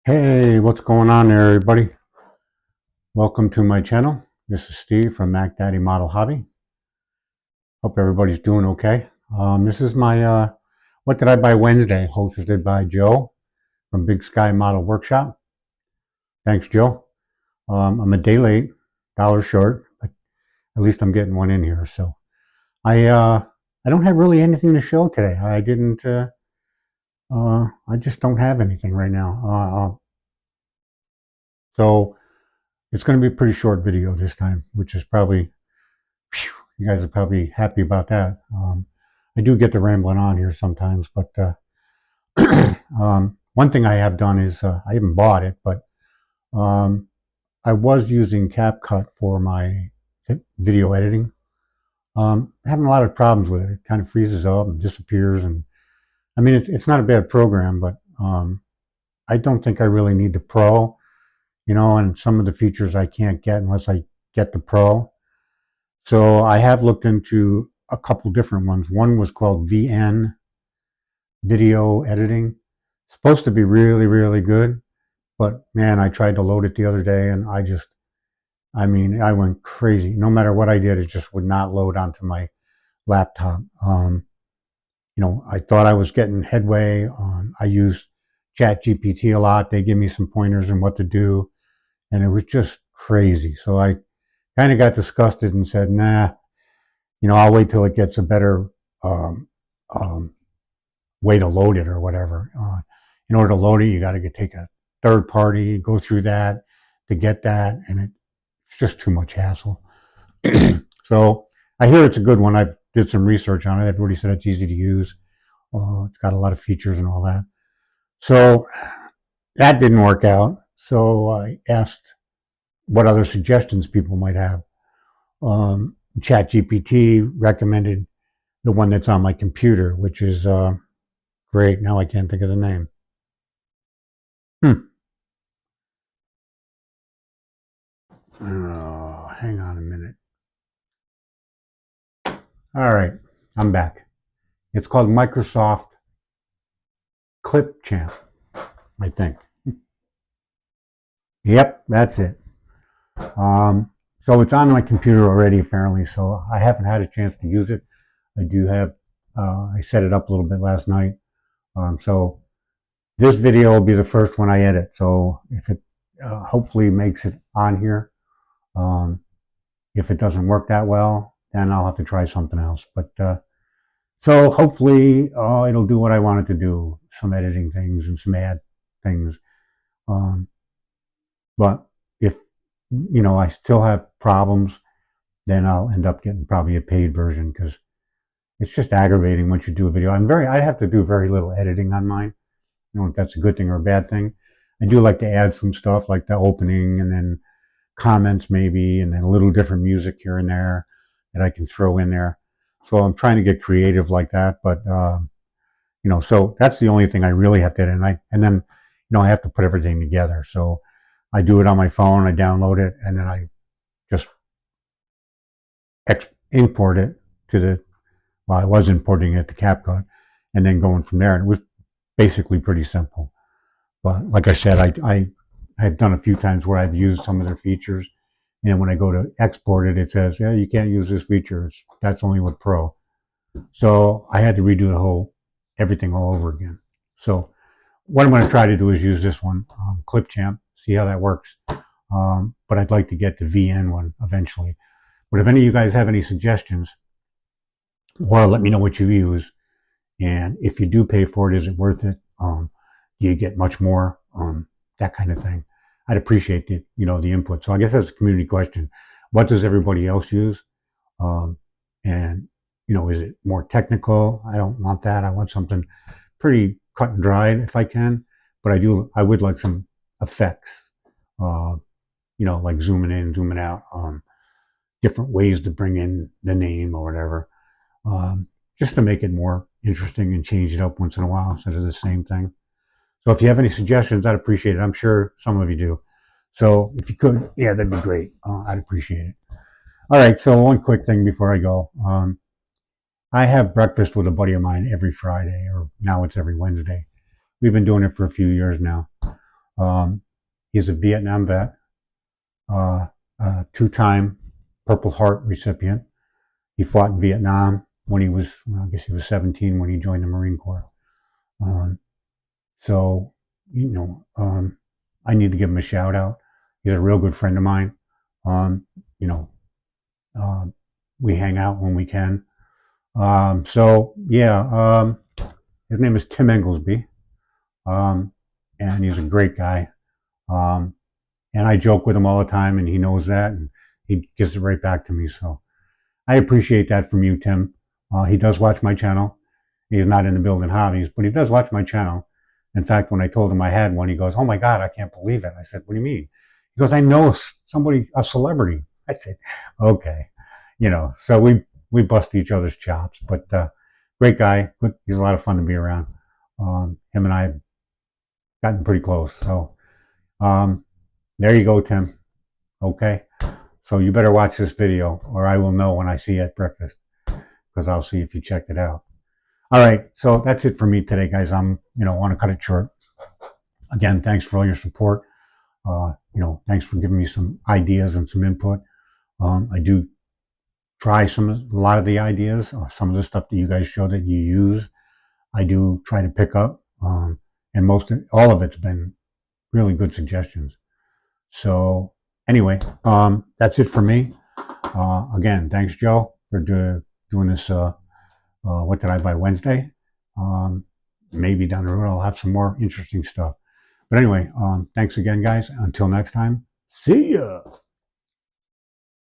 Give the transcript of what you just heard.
Hey, what's going on there, everybody? Welcome to my channel. This is Steve from Mac Daddy Model Hobby. Hope everybody's doing okay. This is my What Did I Buy Wednesday, hosted by Joe from Big Sky Model Workshop. Thanks, Joe. I'm a day late, dollar short, but at least I'm getting one in here. So I don't have really anything to show today. I didn't. I just don't have anything right now. So it's going to be a pretty short video this time, which is probably, phew, you guys are probably happy about that. I do get to rambling on here sometimes, but one thing I have done is I haven't bought it, but um, I was using CapCut for my video editing. Having a lot of problems with it. It kind of freezes up and disappears, and I mean it's not a bad program, but I don't think I really need the Pro. And some of the features I can't get unless I get the Pro. So I have looked into a couple different ones. One was called VN, Video Editing. It's supposed to be really, really good, but man, I tried to load it the other day and I went crazy. No matter what I did, it just would not load onto my laptop. I thought I was getting headway on. I use ChatGPT a lot. They give me some pointers on what to do, and it was just crazy. So I kind of got disgusted and said, nah, I'll wait till it gets a better um, um, way to load it or whatever. In order to load it, you got to take a third party, go through that to get that, and it's just too much hassle. So I hear it's a good one. I did some research on it. Everybody said it's easy to use. It's got a lot of features and all that. So that didn't work out. So I asked what other suggestions people might have. ChatGPT recommended the one that's on my computer, which is great. Now I can't think of the name. Oh, hang on a minute. All right, I'm back. It's called Microsoft Clipchamp, I think. Yep, that's it. So it's on my computer already, apparently. So I haven't had a chance to use it. I do have. I set it up a little bit last night. So this video will be the first one I edit. So if it hopefully makes it on here. If it doesn't work that well, then I'll have to try something else. But so hopefully it'll do what I want it to do, some editing things and some ad things. Um, but if I still have problems, then I'll end up getting probably a paid version because it's just aggravating once you do a video. I have to do very little editing on mine. I don't know if that's a good thing or a bad thing. I do like to add some stuff like the opening and then comments maybe, and then a little different music here and there that I can throw in there. So I'm trying to get creative like that, but so that's the only thing I really have to edit. And then I have to put everything together. So I do it on my phone, I download it, and then I just import it I was importing it to CapCut, and then going from there. And it was basically pretty simple. But like I said, I've done a few times where I've used some of their features, and when I go to export it, it says, yeah, you can't use this feature. That's only with Pro. So I had to redo everything all over again. So what I'm going to try to do is use this one, Clipchamp, see how that works. But I'd like to get the VN one eventually. But if any of you guys have any suggestions, or let me know what you use, and if you do pay for it, is it worth it? Do you get much more? That kind of thing. I'd appreciate the input. So I guess that's a community question. What does everybody else use? And is it more technical? I don't want that. I want something pretty cut and dried if I can. But I would like some effects. Like zooming in, zooming out, different ways to bring in the name or whatever, just to make it more interesting and change it up once in a while instead of the same thing. So if you have any suggestions, I'd appreciate it. I'm sure some of you do. So if you could, yeah, that'd be great. I'd appreciate it. All right, so one quick thing before I go. I have breakfast with a buddy of mine every Friday, or now it's every Wednesday. We've been doing it for a few years now. He's a Vietnam vet, a two-time Purple Heart recipient. He fought in Vietnam when he was, well, I guess he was 17 when he joined the Marine Corps. Um, so, I need to give him a shout out. He's a real good friend of mine. Um, you know, uh, we hang out when we can. So yeah, his name is Tim Englesby, um, and he's a great guy. Um, and I joke with him all the time, and he knows that, and he gives it right back to me. So I appreciate that from you, Tim. He does watch my channel. He's not into building hobbies, but he does watch my channel. In fact, when I told him I had one, he goes, "Oh my God, I can't believe it." I said, "What do you mean?" He goes, "I know somebody, a celebrity." I said, "Okay." So we bust each other's chops, but great guy. Good. He's a lot of fun to be around. Him and I have gotten pretty close. So um, there you go, Tim. Okay. So you better watch this video, or I will know when I see you at breakfast, because I'll see if you checked it out. All right, so that's it for me today, guys. Want to cut it short. Again, thanks for all your support. Thanks for giving me some ideas and some input. I do try a lot of the ideas, some of the stuff that you guys show that you use. I do try to pick up, and all of it's been really good suggestions. So anyway, that's it for me. Again, thanks, Joe, for doing this. What did I buy Wednesday? Maybe down the road I'll have some more interesting stuff. But anyway, thanks again, guys. Until next time, see ya.